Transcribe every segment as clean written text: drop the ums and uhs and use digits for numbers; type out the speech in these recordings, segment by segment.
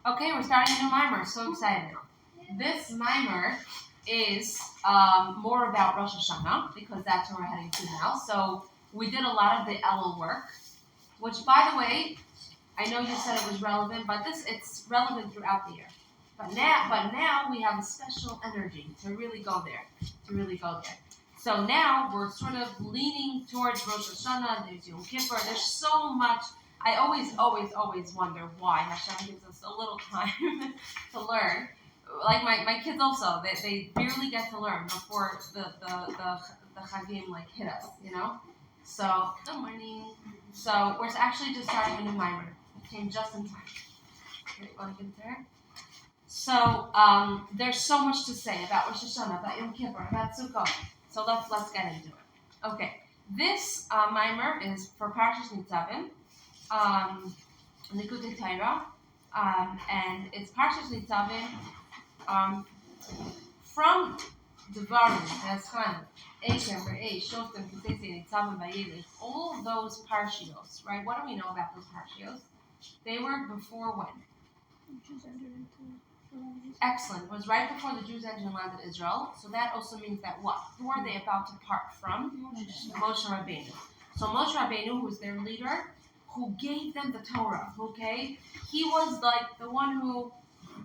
Okay, we're starting a new mimer. So excited. This mimer is more about Rosh Hashanah because that's where we're heading to now. So we did a lot of the Elul work, which, by the way, I know you said it was relevant, but it's relevant throughout the year. But now we have a special energy to really go there. So now we're sort of leaning towards Rosh Hashanah. There's Yom Kippur. There's so much. I always wonder why Hashem gives us a little time to learn. Like my kids also, they barely get to learn before the Chagim like hit us, you know. So good morning. So we're actually just starting a new mimer. It came just in time. Okay, want to get there? So there's so much to say about Rosh Hashanah, about Yom Kippur, about Sukkot. So let's get into it. Okay, this mimer is for Parshas Nitzavim, Likutei Torah, and it's Parshas Nitzavim from Devarim, Eschan, Eker, Re'eh, Shoftim, Kitese, Nitzavim, Vayelech, all those parshios, right? What do we know about those parshios? They were before when? Excellent. It was right before the Jews entered the land of Israel. So that also means that what? Who are they about to part from? Moshe Rabbeinu. So Moshe Rabbeinu, who's their leader, who gave them the Torah, okay? He was like the one who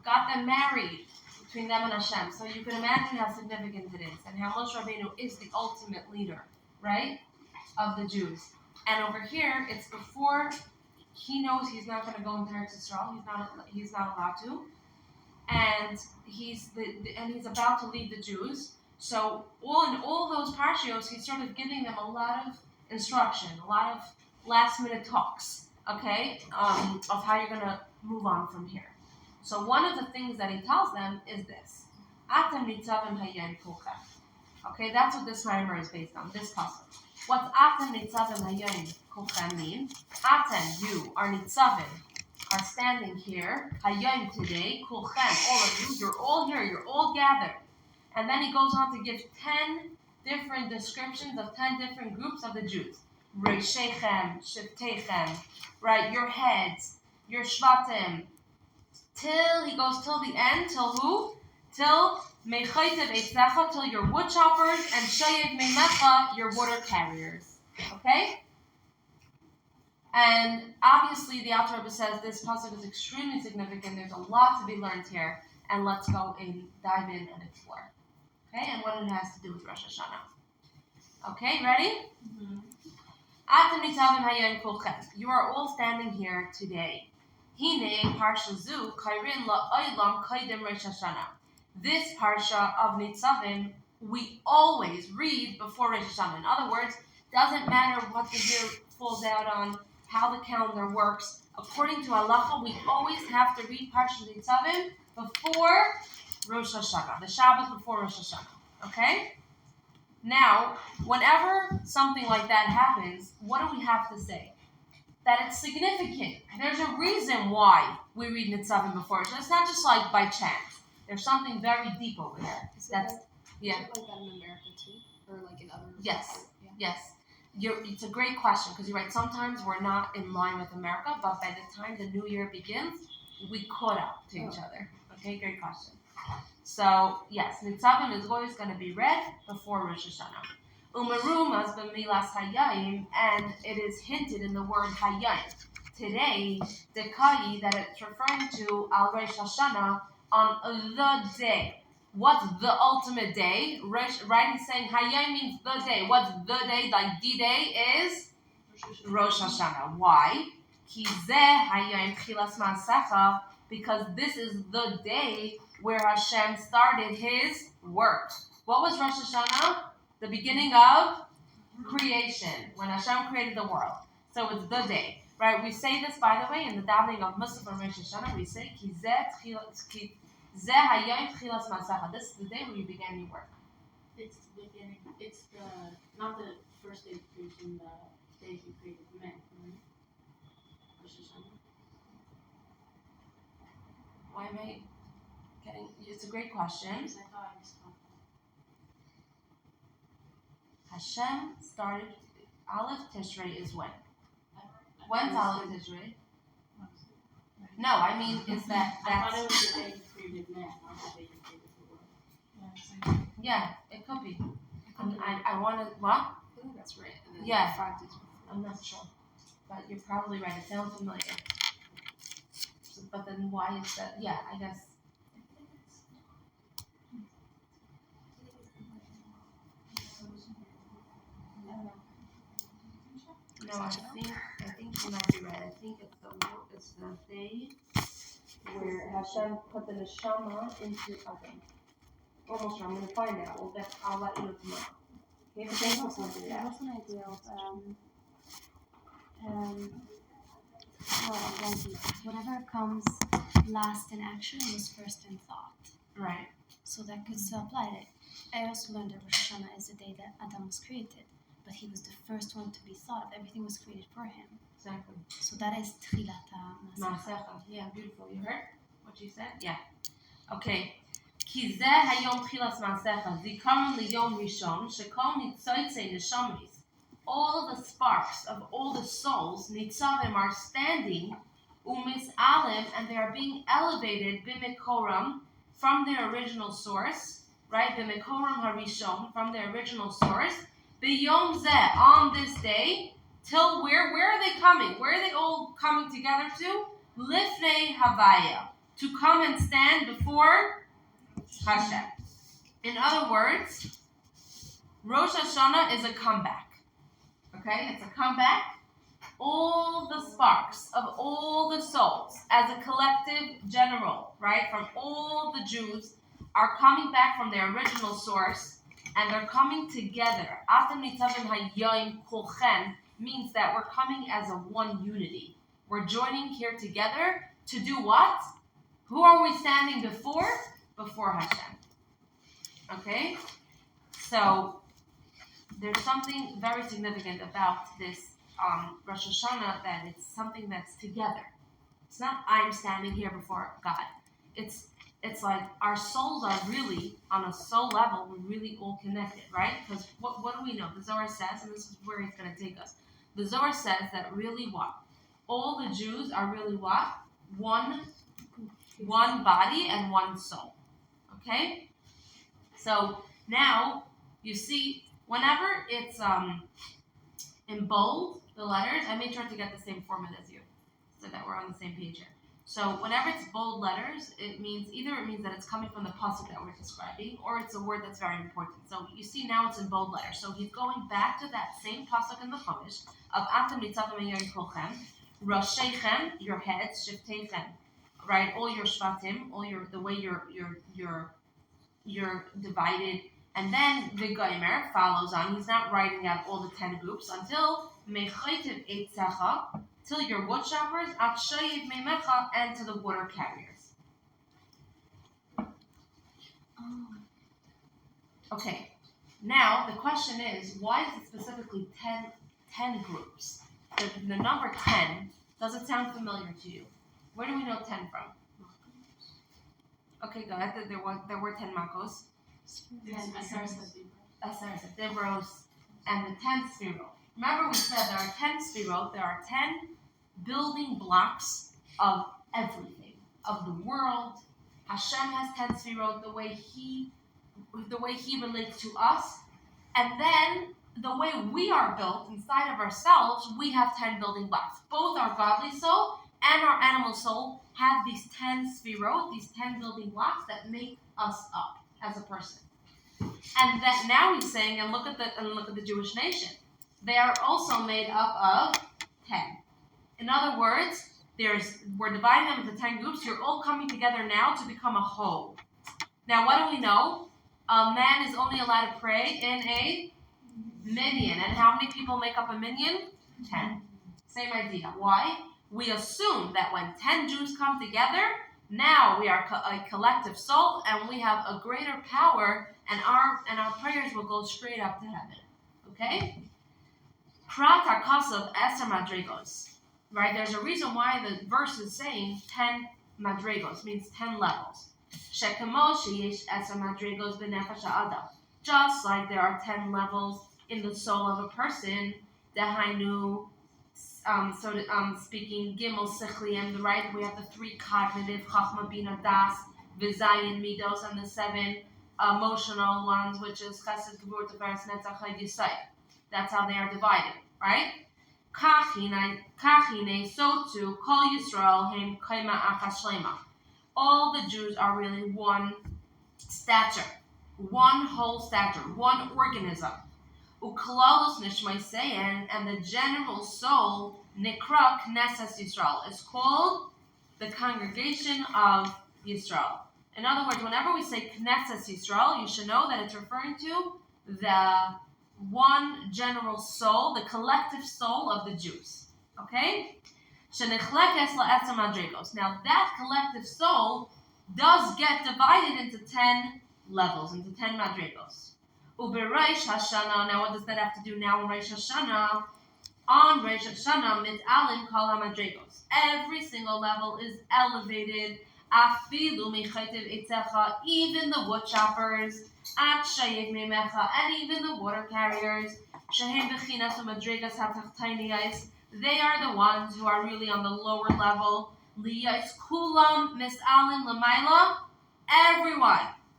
got them married between them and Hashem. So you can imagine how significant it is and how Moshe Rabbeinu is the ultimate leader, right, of the Jews. And over here, it's before he knows he's not going to go into Eretz Yisrael. He's not allowed to. And he's about to lead the Jews. So in all those parshios, he's sort of giving them a lot of instruction, a lot of last-minute talks, okay, of how you're going to move on from here. So one of the things that he tells them is this. Atem nitzavim hayom kulchem. Okay, that's what this mimer is based on, this puzzle. What's Atem nitzavim hayom kulchem mean? Atem, you, are nitzavim, are standing here, hayom today, kulchem, all of you, you're all here, you're all gathered. And then he goes on to give 10 different descriptions of 10 different groups of the Jews. Reishechem, Shivtechem, right, your heads, your shvatim, till he goes till the end, till who? Till Mechaytev Eitzecha, till your wood choppers, and Shayev Meimecha, your water carriers. Okay? And obviously the Alter Rebbe says this pasuk is extremely significant. There's a lot to be learned here, and let's go and dive in and explore. Okay, and what it has to do with Rosh Hashanah. Okay, ready? Atem nitzavim hayom kulchem. You are all standing here today. Hine parsha zu kairin la'olam kaidem Rosh Hashanah. This parsha of Nitzavim we always read before Rosh Hashanah. In other words, doesn't matter what the year falls out on, how the calendar works. According to halacha, we always have to read parsha Nitzavim before Rosh Hashanah, the Shabbat before Rosh Hashanah. Okay? Now, whenever something like that happens, what do we have to say? That it's significant. There's a reason why we read Nitzavim before. So it's not just like by chance. There's something very deep over there. That's yeah. Is it like that in America too, or like in other? Yes, yes. It's a great question because you're right. Sometimes we're not in line with America, but by the time the new year begins, we caught up to each other. Okay, great question. So yes, Nitzavim is always going to be read before Rosh Hashanah. Umarumas b'milas hayayim, and it is hinted in the word hayayim. Today, dekai, that it's referring to al Rosh Hashanah on the day. What's the ultimate day? Right? He's saying hayayim means the day. What's the day? Like D-Day is Rosh Hashanah. Why? Ki zeh hayayim chilas ma'asecha, because this is the day where Hashem started His work. What was Rosh Hashanah? The beginning of creation, when Hashem created the world. So it's the day, right? We say this, by the way, in the davening of Musaf and Rosh Hashanah. We say, Ki zeh hayom tchilas ma'asecha. This is the day where you began your work. It's the beginning. It's not the first day of creation, the day He created man. Rosh Hashanah. Why am I getting? It's a great question. Because I thought I was Hashem started, Aleph Tishrei is when? When's Aleph Tishrei? No, No, I mean, is that I thought that's... it was the day he created man, not the day he created the world. Yeah, it could be. I want to... What? I think that's right. And then Yeah. 5 days before. I'm not sure. But you're probably right. It sounds familiar. So, but then why is that? Yeah, I guess. No, I think you might be right. I think it's the day where Hashem put the neshama into Adam. Almost sure. I'm gonna find out. I'll let you know tomorrow. Okay, but thanks for pointing it There out. was an idea of well, whatever comes last in action was first in thought. Right. So that could still apply to it. I also learned that Rosh Hashanah is the day that Adam was created, but he was the first one to be thought of. Everything was created for him. Exactly. So that is Tchilat HaMasech. Masecha. Yeah, beautiful. You heard what she said? Yeah. Okay. כי זה היום תחילת מעשיך, זיכרון ליום ראשון, שכל ניצוצי נשמות, all the sparks of all the souls, ניצבים, are standing, ומסעלם, and they are being elevated, במקורם, from their original source, right? במקורם הראשון, from their original source, ביום זה, on this day, till where are they coming? Where are they all coming together to? Lifnei Havaya, to come and stand before Hashem. In other words, Rosh Hashanah is a comeback. Okay, it's a comeback. All the sparks of all the souls, as a collective general, right, from all the Jews, are coming back from their original source, and they're coming together. Atem nitzavim hayom kulchem means that we're coming as a one unity. We're joining here together to do what? Who are we standing before? Before Hashem. Okay? So, there's something very significant about this Rosh Hashanah, that it's something that's together. It's not I'm standing here before God. It's like our souls are really, on a soul level, we're really all connected, right? Because what do we know? The Zohar says, and this is where he's going to take us. The Zohar says that really what? All the Jews are really what? One body and one soul. Okay? So now you see, whenever it's in bold, the letters, I made sure to get the same format as you, so that we're on the same page here. So whenever it's bold letters, it means that it's coming from the pasuk that we're describing, or it's a word that's very important. So you see now it's in bold letters. So he's going back to that same pasuk in the Chumash of Atem nitzavim hayom kulchem, Roshechem, your heads, Shiftechem, right? All your shvatim, the way you're divided, and then the Goimer follows on. He's not writing out all the 10 groups until Mechaytiv Eitzecha, till your wood choppers, Akshayiv Meimecha, and to the water carriers. Okay, now the question is, why is it specifically 10 groups? The number 10, does it sound familiar to you? Where do we know 10 from? Okay, good. There were 10 makos. Asar Dibros, and the 10 sphirot. Remember we said there are 10 sphirot, there are 10 building blocks of everything, of the world. Hashem has 10 sphirot, the way he relates to us, and then the way we are built inside of ourselves, we have 10 building blocks. Both our godly soul and our animal soul have these 10 sphirot, these 10 building blocks that make us up as a person. And that now he's saying, and look at the Jewish nation. They are also made up of 10. In other words, we're dividing them into 10 groups. You're all coming together now to become a whole. Now, what do we know? A man is only allowed to pray in a minyan. And how many people make up a minyan? 10. Same idea. Why? We assume that when 10 Jews come together, now we are a collective soul, and we have a greater power, and our prayers will go straight up to heaven. Okay? Prat HaKasav Eser Madrigos. Right? There's a reason why the verse is saying 10 Madrigos, means 10 levels. Shekemo sheyesh Eser Madrigos b'nefesh ha'adam. Just like there are 10 levels in the soul of a person, Dehainu speaking Gimel Sichliim, right? We have the 3 cognitive Chachma Bina Das, Vizayin Midos, and the 7 emotional ones, which is Chesed, Gevurah, Tiferes, Netzach, Chayv, Yisai. That's how they are divided, right? Kachine, so too, Kol Yisrael, Hem Kaima Achas Shlema. All the Jews are really one stature, one whole stature, one organism. Uklalos Nishmaisein, and the general soul, Nikra Knesset Yisrael, is called the congregation of Yisrael. In other words, whenever we say Knesset Yisrael, you should know that it's referring to the one general soul, the collective soul of the Jews. Okay? Now that collective soul does get divided into 10 levels, into 10 madrigos. Ubereish Hashanah, now what does that have to do now in Reish Hashanah? On Reish Hashanah, mit'alim kol hamadrigos. Every single level is elevated. Afilu michaytiv etzecha, even the wood choppers, at shayev mimecha, and even the water carriers. Shehem bechinas umadrigas hatachtainiyais. They are the ones who are really on the lower level. Liyais kulam mis'alim l'mayla.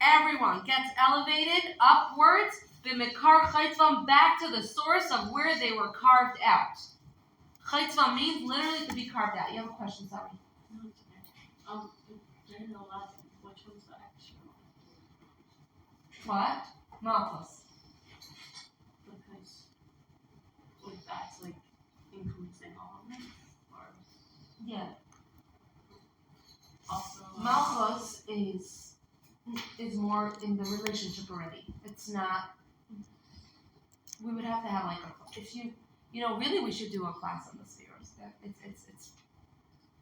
Everyone gets elevated upwards, b'mikar chaytvam, back to the source of where they were carved out. Chaytvam means literally to be carved out. You have a question, sorry. No, it's okay. In the Latin, which one's the extra one? What? Malchus. Because that's like influencing all of them, or Yeah. also Malchus is more in the relationship already. It's not. We would have to have like if you really we should do a class on the spheres. It's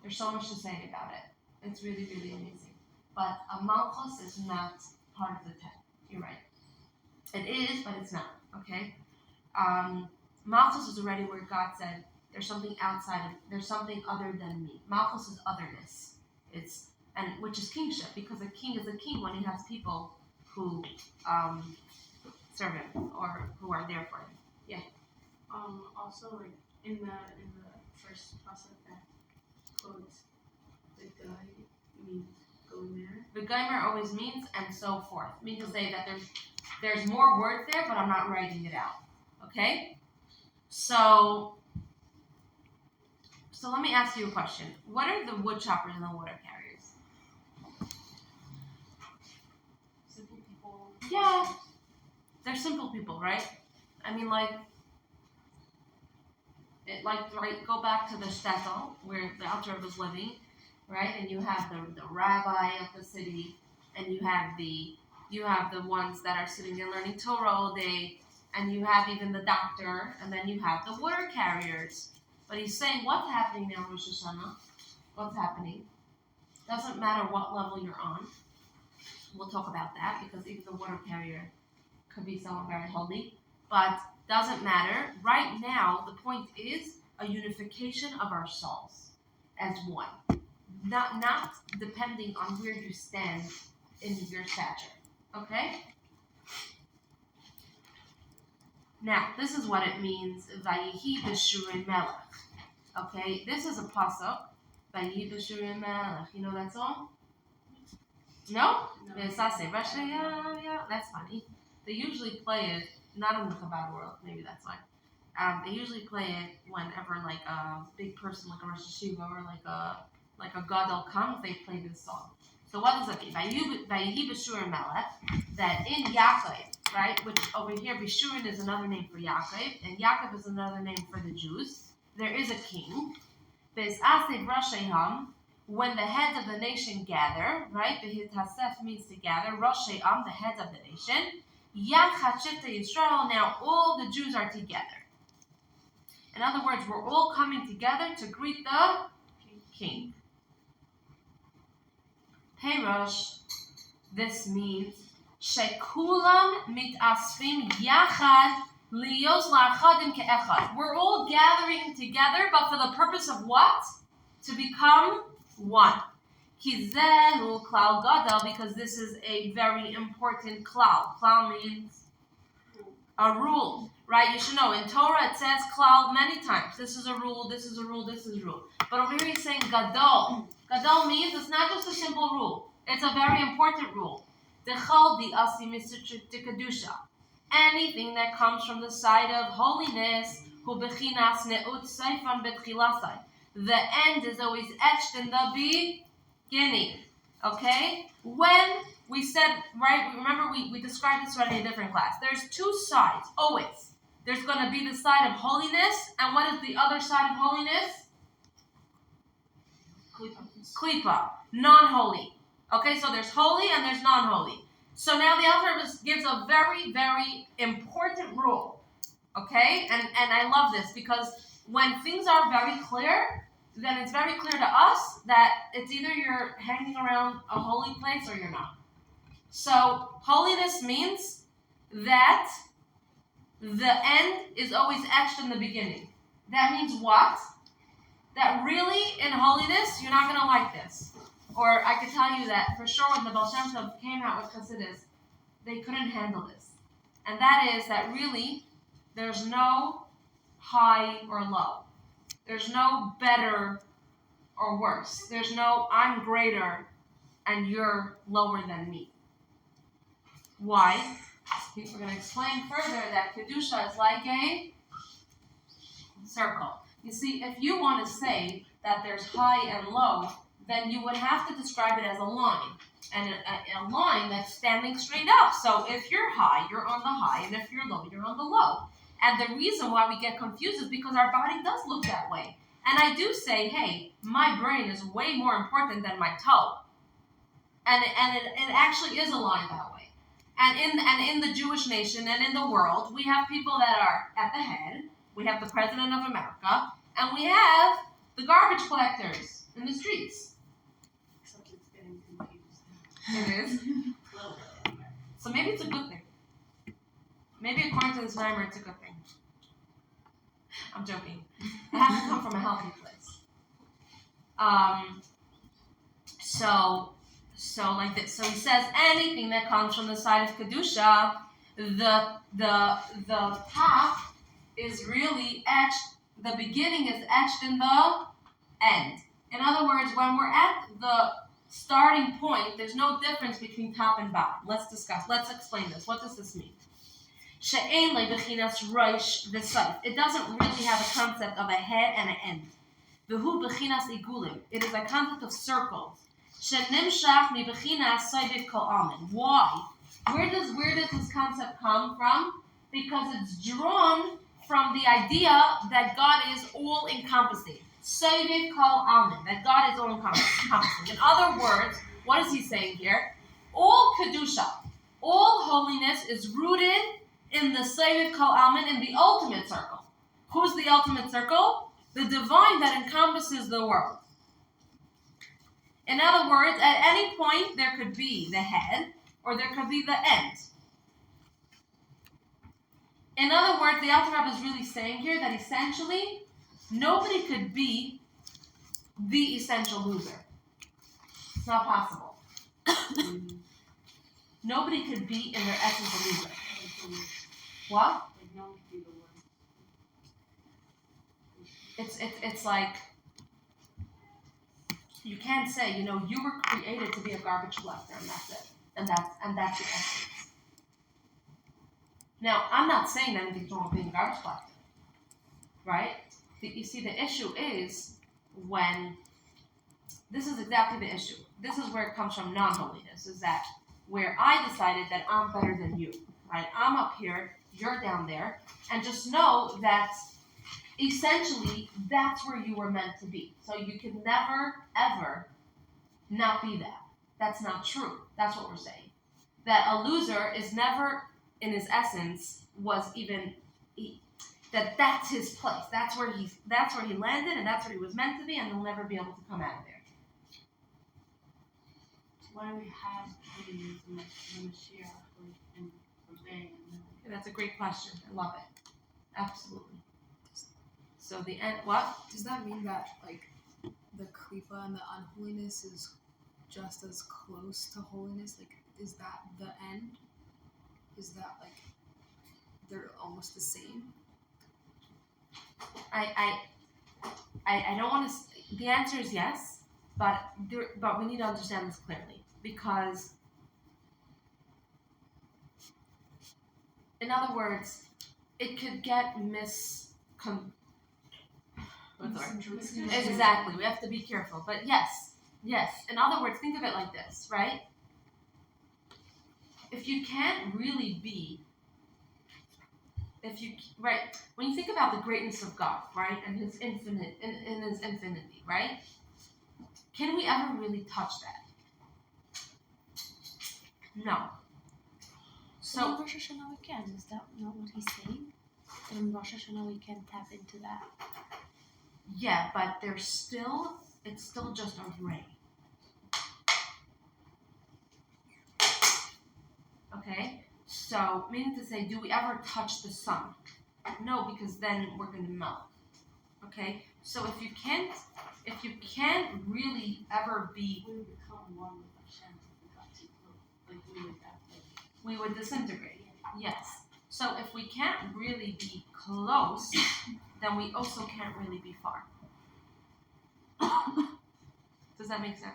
there's so much to say about it. It's really, really amazing. But a Malchus is not part of the 10. You're right. It is, but it's not. Okay? Malchus is already where God said, there's something there's something other than me. Malchus is otherness. Which is kingship, because a king is a king when he has people who serve him or who are there for him. Yeah. Also, like in the first pasuk that quotes the guy means going there. The Geimer always means and so forth. Means to say that there's more words there, but I'm not writing it out. Okay? So let me ask you a question. What are the wood choppers and the water carriers? Simple people. Yeah. They're simple people, right? I mean, go back to the shtetl where the Alter was living, right? And you have the rabbi of the city, and you have the ones that are sitting there learning Torah all day, and you have even the doctor, and then you have the water carriers. But he's saying, what's happening now, Rosh Hashanah? What's happening? Doesn't matter what level you're on. We'll talk about that, because even the water carrier could be someone very holy. But doesn't matter. Right now, the point is a unification of our souls as one. Not depending on where you stand in your stature. Okay? Now, this is what it means, Vayihi b'shurim melech. Okay, this is a pasuk, Vayihi b'shurim melech. You know that song? No? That's funny. They usually play it, not in the Chabad world, maybe that's why. They usually play it whenever like a big person like a Rosh Hashiva or like a Gadol comes, they play this song. So what does it mean? Vayihi b'shurim melech, that in Yaakov, right, which over here, Bishurin is another name for Yaakov, and Yaakov is another name for the Jews. There is a king. V'esaseh Rasheham, when the heads of the nation gather, right, V'hitasef means to gather, Rasheham, the heads of the nation, Yad Chachivta Yisrael, now all the Jews are together. In other words, we're all coming together to greet the king. Perosh, this means Shekulam mitasfim yachad liyos la'achadim ke'echad. We're all gathering together, but for the purpose of what? To become one. Kizehu klal gadol, because this is a very important klal. Klal means A rule, right? You should know. In Torah it says klal many times. This is a rule, this is a rule, this is a rule. But over here he's saying gadol. Gadol means it's not just a simple rule. It's a very important rule. Dechol di asi kedusha. Anything that comes from the side of holiness, hu bechinas neut seifan betchilasai. The end is always etched in the beginning. Okay? When we said, right, remember we described this already in a different class. There's two sides, always. There's going to be the side of holiness, and what is the other side of holiness? Klipa, non-holy. Okay, so there's holy and there's non-holy. So now the author gives a very, very important rule. Okay, and I love this because when things are very clear, then it's very clear to us that it's either you're hanging around a holy place or you're not. So holiness means that the end is always etched in the beginning. That means what? That really in holiness, you're not going to like this. Or I could tell you that for sure when the Baal Shem Tov came out with Chassidus, they couldn't handle this. And that is that really there's no high or low. There's no better or worse. There's no I'm greater and you're lower than me. Why? We're going to explain further that Kedusha is like a circle. You see, if you want to say that there's high and low, then you would have to describe it as a line. And a line that's standing straight up. So if you're high, you're on the high. And if you're low, you're on the low. And the reason why we get confused is because our body does look that way. And I do say, hey, my brain is way more important than my toe. And it actually is aligned that way. And in the Jewish nation and in the world, we have people that are at the head. We have the President of America. And we have the garbage collectors in the streets. Except it's getting confused. It is. So maybe it's a good thing. Maybe according to this timer, it's a good thing. I'm joking. It has to come from a healthy place. So like this. So he says anything that comes from the side of Kedusha, the top is really etched. The beginning is etched in the end. In other words, when we're at the starting point, there's no difference between top and bottom. Let's explain this. What does this mean? It doesn't really have a concept of a head and an end. It is a concept of circles. Why? Where does this concept come from? Because it's drawn from the idea that God is all-encompassing. That God is all-encompassing. In other words, what is he saying here? All Kedusha, all holiness is rooted in the Seviv Kol Almin, in the ultimate circle. Who's the ultimate circle? The divine that encompasses the world. In other words, at any point, there could be the head, or there could be the end. In other words, the Alter Rebbe is really saying here that essentially, nobody could be the essential loser. It's not possible. Nobody could be in their essence a loser. What? It's like you can't say, you were created to be a garbage collector and that's it. And that's the essence. Now, I'm not saying that anything's wrong with being a garbage collector. Right? You see, the issue is when this is exactly the issue. This is where it comes from non-holiness, is that where I decided that I'm better than you. Right? I'm up here, you're down there, and just know that essentially that's where you were meant to be. So you can never, ever not be that. That's not true. That's what we're saying. That a loser is never, in his essence, that's his place. That's where he landed, and that's where he was meant to be, and he'll never be able to come out of there. Why do we have holiness in the Mashiach and obeying? That's a great question. I love it. Absolutely. So the end, what? Does that mean that, like, the klipa and the unholiness is just as close to holiness? Like, is that the end? Is that, like, they're almost the same? I don't want to. The answer is yes, but we need to understand this clearly, because, in other words, it could get Exactly. We have to be careful. But yes. In other words, think of it like this, right? If you can't really be, when you think about the greatness of God, right, and His infinite, in His infinity, right? Can we ever really touch that? No. So in Rosh Hashanah we can. Is that not what he's saying? That in Rosh Hashanah we can tap into that. Yeah, but it's still just a ray. Okay? So, meaning to say, do we ever touch the sun? No, because then we're going to melt. Okay? So if you can't really ever be... We would become one with Hashem if we got too close. We would disintegrate. Yes. So if we can't really be close, then we also can't really be far. Does that make sense?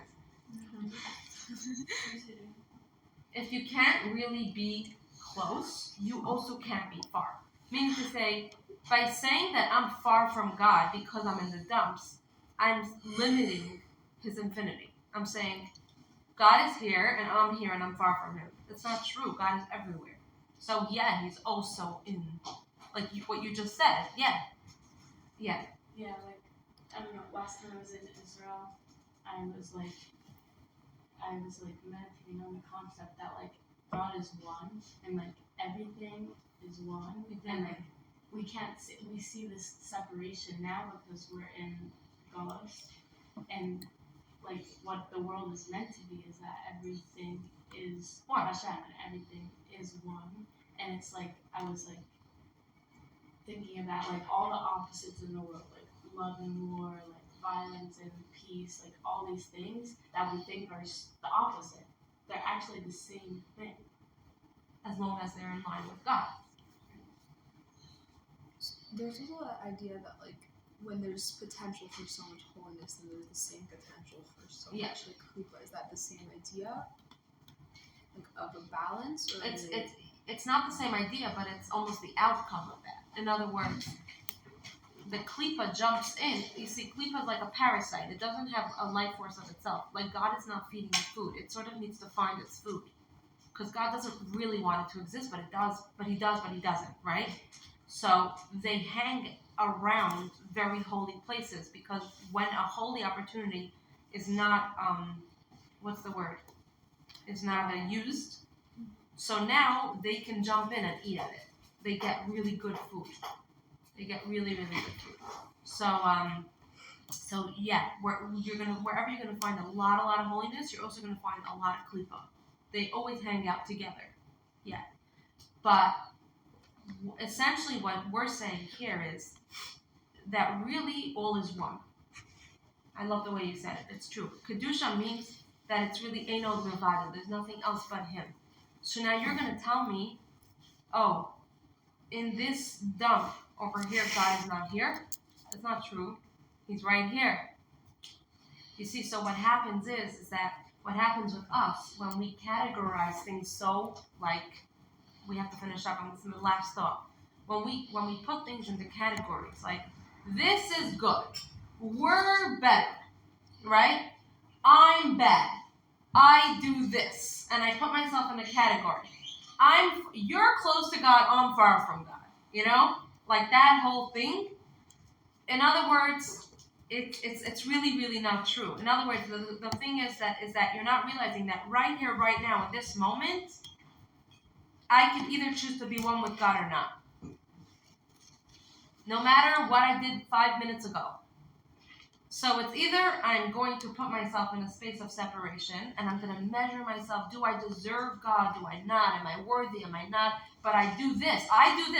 If you can't really be close, you also can't be far. Meaning to say, by saying that I'm far from God because I'm in the dumps, I'm limiting His infinity. I'm saying, God is here and I'm here and I'm far from Him. That's not true. God is everywhere. So yeah, He's also in, what you just said. Yeah. Yeah, I don't know, last time I was in Israel, I was meditating on the concept that God is one and everything is one, and we see this separation now because we're in Galus, and what the world is meant to be is that everything is Hashem and everything is one, and it's I was thinking about all the opposites in the world, love and war, violence and peace, all these things that we think are the opposite. They're actually the same thing, as long as they're in line with God. There's also an idea that when there's potential for so much holiness, then there's the same potential for so much klipa. Is that the same idea? Of a balance? Or it's not the same idea, but it's almost the outcome of that. In other words, the klipa jumps in. You see, klipa is like a parasite. It doesn't have a life force of itself. God is not feeding it food. It sort of needs to find its food. Because God doesn't really want it to exist, but it does. But He does, but He doesn't, right? So they hang around very holy places, because when a holy opportunity is not, is not used, so now they can jump in and eat at it. They get really good food. They get really, really good food. So yeah, wherever you're gonna find a lot of holiness, you're also gonna find a lot of klipa. They always hang out together. Yeah, but essentially what we're saying here is that really all is one. I love the way you said it. It's true. Kedusha means that it's really Einod Mevada. There's nothing else but Him. So now you're going to tell me, oh, in this dump over here, God is not here? That's not true. He's right here. You see, so what happens is that what happens with us when we categorize things so, we have to finish up on this in the last thought. When we put things into categories, this is good, we're better, right? I'm bad, I do this, and I put myself in a category. You're close to God, I'm far from God. That whole thing. In other words, it's really, really not true. In other words, the thing is that you're not realizing that right here, right now, in this moment, I can either choose to be one with God or not. No matter what I did 5 minutes ago. So it's either I'm going to put myself in a space of separation and I'm going to measure myself. Do I deserve God? Do I not? Am I worthy? Am I not? But I do this.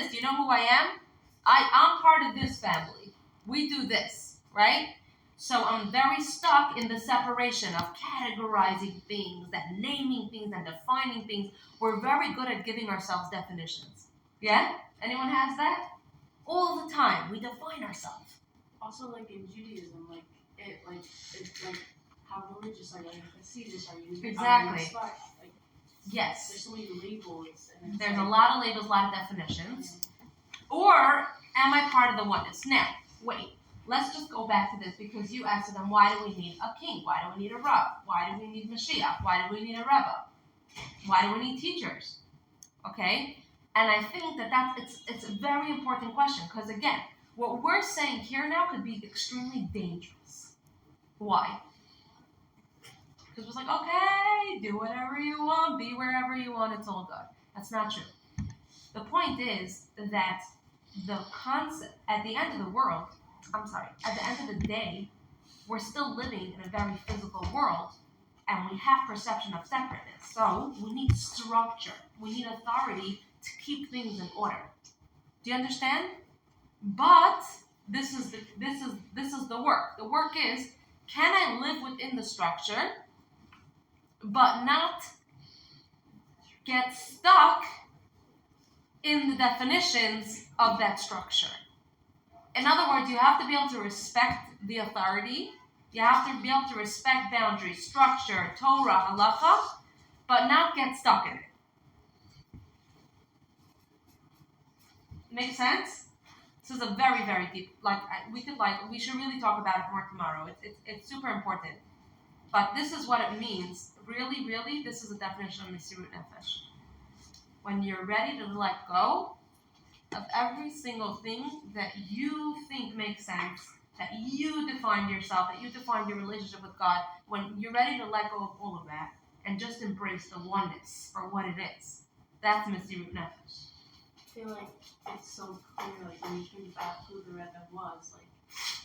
Do you know who I am? I'm part of this family. We do this, right? So I'm very stuck in the separation of categorizing things and naming things and defining things. We're very good at giving ourselves definitions. Yeah? Anyone has that? All the time. We define ourselves. Also, like in Judaism, it's like how religious are you? Chassidus are you? Exactly. Like, Yes. there's so many labels. And There's a lot of labels, a lot of definitions. Or am I part of the oneness? Now, wait. Let's just go back to this because you asked them, why do we need a king? Why do we need a Rav? Why do we need Mashiach? Why do we need a Rebbe? Why do we need teachers? Okay? And I think it's a very important question because, again, what we're saying here now could be extremely dangerous. Why? Because it's like, okay, do whatever you want, be wherever you want, it's all good. That's not true. The point is that the concept, at the end of the day, we're still living in a very physical world and we have perception of separateness. So we need structure. We need authority to keep things in order. Do you understand? But this is the work. The work is, can I live within the structure but not get stuck in the definitions of that structure? In other words, you have to be able to respect the authority. You have to be able to respect boundaries, structure, Torah, halacha, but not get stuck in it. Make sense? This is a very, very deep. We should really talk about it more tomorrow. It's super important. But this is what it means. Really, really, this is a definition of Mesirut Nefesh. When you're ready to let go of every single thing that you think makes sense, that you define yourself, that you define your relationship with God, when you're ready to let go of all of that and just embrace the oneness for what it is, that's Mesirut Nefesh. I feel like it's so clear, like when you think about who the Rebbe was, like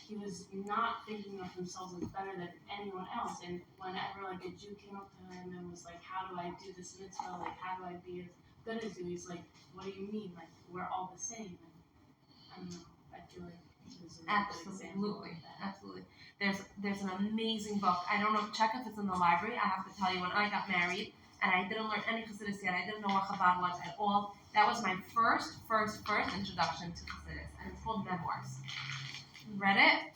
he was not thinking of himself as better than anyone else. And whenever like a Jew came up to him and was like, "How do I do this mitzvah? Like, how do I be as good as you?" He's like, "What do you mean? Like, we're all the same." And I don't know. I feel like he was a really good example of that. Absolutely. There's an amazing book. I don't know. Check if it's in the library. I have to tell you, when I got married and I didn't learn any Chassidus yet, I didn't know what Chabad was at all. That was my first introduction to Chassidus, and it's called Memoirs. Read it?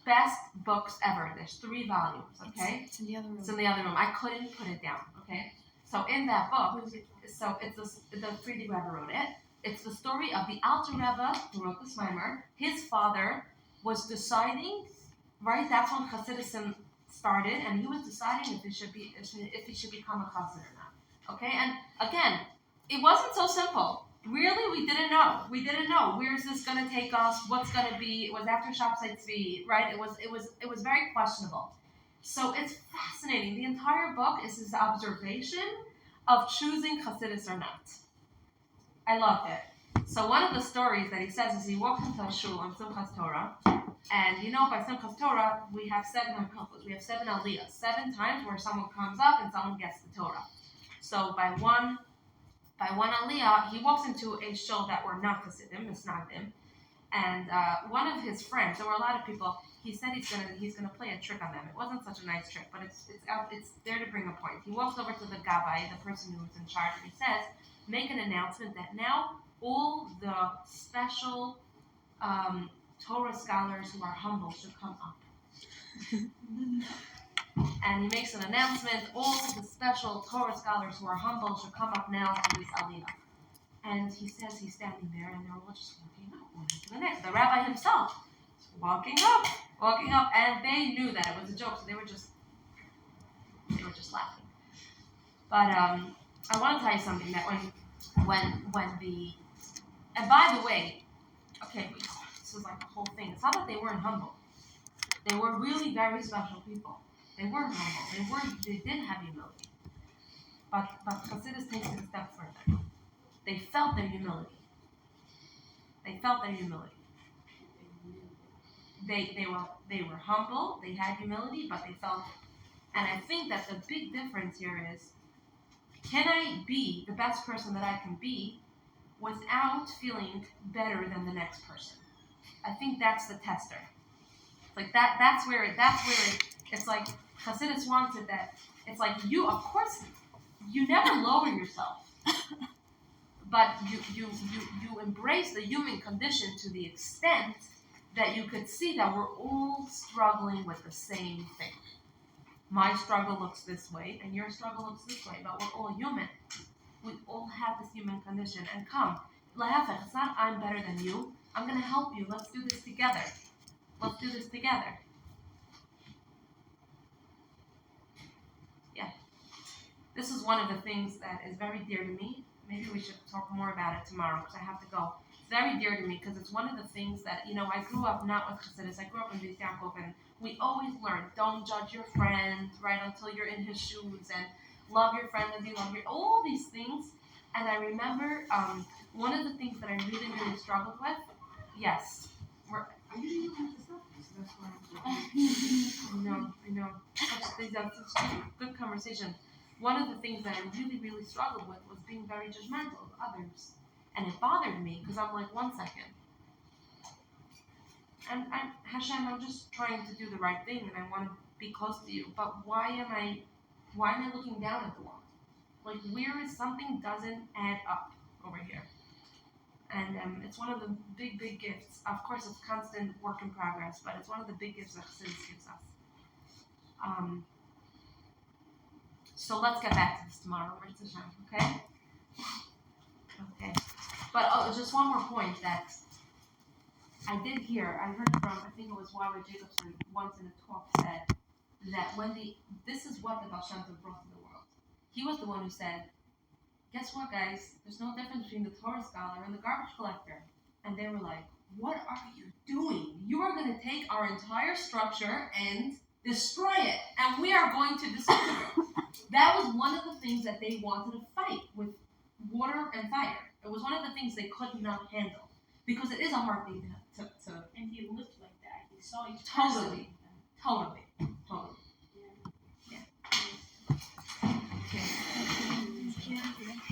Best books ever. There's 3 volumes, okay? It's in the other room. It's in the other room. I couldn't put it down, okay? So in that book, the Friedrich Rebbe wrote it. It's the story of the Alter Rebbe who wrote this mimer. His father was deciding, right? That's when Chassidus started, and he was deciding if he should become a Chassid or not. Okay, and again, it wasn't so simple. Really, we didn't know. Where's this going to take us? What's going to be? It was after Shabtai Tzvi, right? It was very questionable. So it's fascinating. The entire book is his observation of choosing Chassidus or not. I loved it. So one of the stories that he says is he walks into a shul on Simchas Torah, and by Simchas Torah we have 7 halachos. We have 7 aliyahs, 7 times where someone comes up and someone gets the Torah. So by one aliyah, he walks into a shul that were not Chassidim, Misnagdim, and one of his friends. There were a lot of people. He said he's gonna play a trick on them. It wasn't such a nice trick, but it's there to bring a point. He walks over to the gabbai, the person who was in charge, and he says, "Make an announcement that now all the special Torah scholars who are humble should come up." And he makes an announcement, all the special Torah scholars who are humble should come up now to this aliyah. And he says he's standing there, and they're all just walking up, one to the next. The rabbi himself is walking up, and they knew that it was a joke, so they were just laughing. But I want to tell you something, that and by the way, okay, this is like the whole thing. It's not that they weren't humble. They were really very special people. They were humble. They did have humility. But Chassidus takes it a step further. They felt their humility. They were humble. They had humility, but they felt it. And I think that the big difference here is, can I be the best person that I can be without feeling better than the next person? I think that's the tester. Like that's where it's like Chassidus wanted that. It's like of course, you never lower yourself. but you embrace the human condition to the extent that you could see that we're all struggling with the same thing. My struggle looks this way, and your struggle looks this way, but we're all human. We all have this human condition. And come, it's not I'm better than you. I'm going to help you. Let's do this together. Let's do this together. Yeah. This is one of the things that is very dear to me. Maybe we should talk more about it tomorrow because I have to go. It's very dear to me because it's one of the things that, I grew up not with Chassidus. I grew up in Beis Yaakov, and we always learn, don't judge your friend, right, until you're in his shoes, and love your friend as you love all these things. And I remember one of the things that I really, really struggled with, yes. Are you looking at the stuff? That's what I'm doing. I know. That's such a good conversation. One of the things that I really, really struggled with was being very judgmental of others. And it bothered me because I'm like, 1 second. And Hashem, I'm just trying to do the right thing and I want to be close to you. But why am I looking down at the world? Like, where is something doesn't add up over here? And it's one of the big, big gifts. Of course, it's constant work in progress, but it's one of the big gifts that Chassidus gives us. So let's get back to this tomorrow, okay? Okay. But just one more point that I heard from, I think it was Yahweh Jacobson once in a talk said that this is what the Baal Shem Tov brought to the world. He was the one who said, guess what, guys? There's no difference between the Torah scholar and the garbage collector. And they were like, what are you doing? You are going to take our entire structure and destroy it. And we are going to destroy it. That was one of the things that they wanted to fight with water and fire. It was one of the things they could not handle. Because it is a hard thing to... And he lived like that. He saw each Totally.